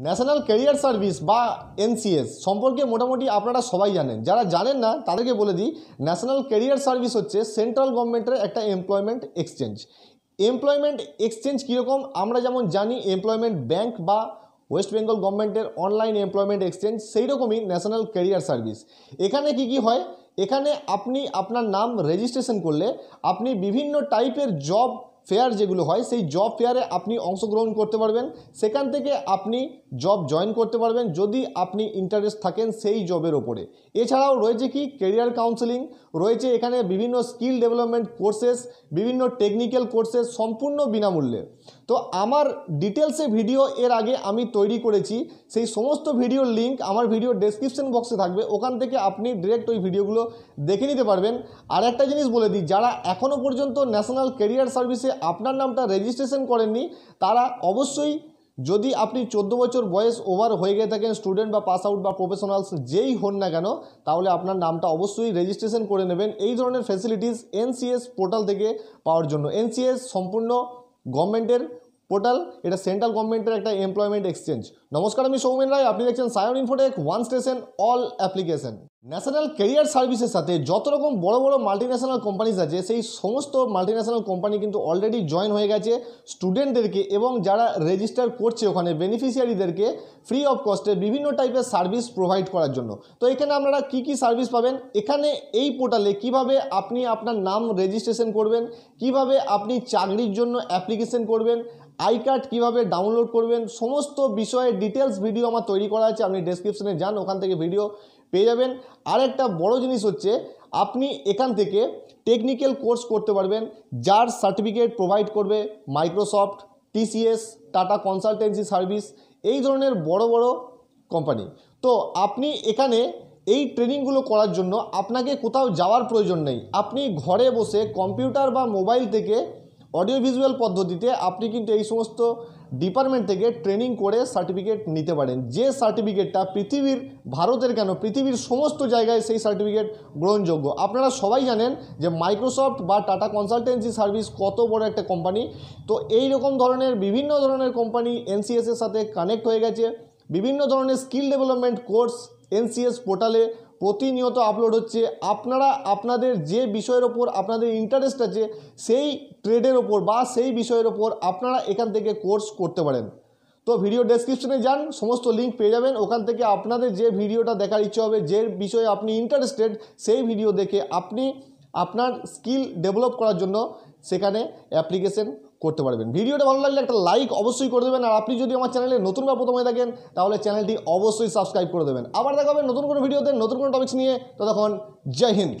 National career service বা NCS সম্পর্কে মোটামুটি আপনারা সবাই জানেন। যারা জানেন না তাদেরকে বলে দিই, ন্যাশনাল ক্যারিয়ার সার্ভিস হচ্ছে সেন্ট্রাল গভর্নমেন্টের একটা এমপ্লয়মেন্ট এক্সচেঞ্জ। এমপ্লয়মেন্ট এক্সচেঞ্জ কীরকম আমরা যেমন জানি, এমপ্লয়মেন্ট ব্যাংক বা ওয়েস্ট বেঙ্গল গভর্নমেন্টের অনলাইন এমপ্লয়মেন্ট এক্সচেঞ্জ, সেই রকমই ন্যাশনাল ক্যারিয়ার সার্ভিস। এখানে কি হয়, এখানে আপনি আপনার নাম রেজিস্ট্রেশন করলে আপনি বিভিন্ন টাইপের জব ফেয়ার যেগুলো হয় সেই জব ফেয়ারে আপনি অংশগ্রহণ করতে পারবেন। সেখান থেকে আপনি জব জয়েন করতে পারবেন যদি আপনি ইন্টারেস্ট থাকেন সেই জবের ওপরে। এছাড়াও রয়েছে কি ক্যারিয়ার কাউন্সেলিং, রয়েছে এখানে বিভিন্ন স্কিল ডেভেলপমেন্ট কোর্সেস, বিভিন্ন টেকনিক্যাল কোর্সেস সম্পূর্ণ বিনামূল্যে। তো আমার ডিটেলসে ভিডিও এর আগে আমি তৈরি করেছি, সেই সমস্ত ভিডিওর লিঙ্ক আমার ভিডিও ডেসক্রিপশন বক্সে থাকবে, ওখান থেকে আপনি ডিরেক্ট ওই ভিডিওগুলো দেখে নিতে পারবেন। আর একটা জিনিস বলে দিই, যারা এখনও পর্যন্ত ন্যাশনাল ক্যারিয়ার সার্ভিসে আপনার নামটা রেজিস্ট্রেশন করেননি তারা অবশ্যই, যদি আপনি 14 বছর বয়স ওভার হয়ে গিয়ে থাকেন, স্টুডেন্ট বা পাস আউট বা প্রফেশনালস যেই হন না কেন, তাহলে আপনার নামটা অবশ্যই রেজিস্ট্রেশন করে নেবেন এই ধরনের ফ্যাসিলিটিস এনসিএস পোর্টাল থেকে পাওয়ার জন্য। এনসিএস সম্পূর্ণ গভর্নমেন্টের পোর্টাল, এটা সেন্ট্রাল গভর্নমেন্টের একটা এমপ্লয়মেন্ট এক্সচেঞ্জ। নমস্কার, আমি সৌমেন রায়, আপনি দেখছেন Sayan Infotech, one station all application. National career সার্ভিসের সাথে যত রকম বড় বড় মাল্টিন্যাশনাল কোম্পানিজ আছে, সেই সমস্ত মাল্টিন্যাশনাল কোম্পানি কিন্তু অলরেডি জয়েন হয়ে গেছে স্টুডেন্টদেরকে এবং যারা রেজিস্টার করছে ওখানে বেনিফিশিয়ারিদেরকে ফ্রি অফ কস্টে বিভিন্ন টাইপের সার্ভিস প্রোভাইড করার জন্য। তো এখানে আপনারা কি সার্ভিস পাবেন, এখানে এই পোর্টালে কিভাবে আপনি আপনার নাম রেজিস্ট্রেশন করবেন, কিভাবে আপনি চাকরির জন্য অ্যাপ্লিকেশন করবেন, আই কার্ড কীভাবে ডাউনলোড করবেন, সমস্ত বিষয়ে ডিটেলস ভিডিও আমার তৈরি করা আছে। আপনি ডেসক্রিপশনে যান, ওখান থেকে ভিডিও পেয়ে যাবেন। আর একটা বড় জিনিস হচ্ছে, আপনি এখান থেকে টেকনিক্যাল কোর্স করতে পারবেন যার সার্টিফিকেট প্রোভাইড করবে Microsoft, TCS, tata consultancy service, এই ধরনের বড় বড় কোম্পানি। তো আপনি এখানে এই ট্রেনিংগুলো করার জন্য আপনাকে কোথাও যাওয়ার প্রয়োজন নেই। আপনি ঘরে বসে কম্পিউটার বা মোবাইল থেকে অডিও ভিজুয়াল পদ্ধতিতে আপনি কিন্তু এই সমস্ত ডিপার্টমেন্ট থেকে ট্রেনিং করে সার্টিফিকেট নিতে পারেন, যে সার্টিফিকেটটা পৃথিবীর, ভারতের কেন পৃথিবীর সমস্ত জায়গায় সেই সার্টিফিকেট গ্রহণযোগ্য। আপনারা সবাই জানেন যে মাইক্রোসফট বা টাটা কনসালটেন্সি সার্ভিস কত বড় একটা কোম্পানি। তো এই রকম ধরনের বিভিন্ন ধরনের কোম্পানি এনসিএসের সাথে কানেক্ট হয়ে গেছে। বিভিন্ন ধরনের স্কিল ডেভেলপমেন্ট কোর্স এনসিএস পোর্টালে প্রতিনিয়ত আপলোড হচ্ছে। আপনারা আপনাদের যে বিষয়ের ওপর আপনাদের ইন্টারেস্ট আছে সেই ট্রেডের ওপর বা সেই বিষয়ের ওপর আপনারা এখান থেকে কোর্স করতে পারেন। তো ভিডিও ডেসক্রিপশনে যান, সমস্ত লিঙ্ক পেয়ে যাবেন। ওখান থেকে আপনাদের যে ভিডিওটা দেখার ইচ্ছে হবে, যে বিষয়ে আপনি ইন্টারেস্টেড, সেই ভিডিও দেখে আপনি আপনার স্কিল ডেভেলপ করার জন্য সেখানে অ্যাপ্লিকেশন করতে পারবেন। ভিডিওটা ভালো লাগলে একটা লাইক অবশ্যই করে দেবেন। আর আপনি যদি আমার চ্যানেলে নতুন বা প্রথম হয়ে থাকেন তাহলে চ্যানেলটি অবশ্যই সাবস্ক্রাইব করে দেবেন। আবার দেখা হবে নতুন কোনো ভিডিওতে নতুন কোনো টপিকস নিয়ে। ততক্ষণ জয় হিন্দ।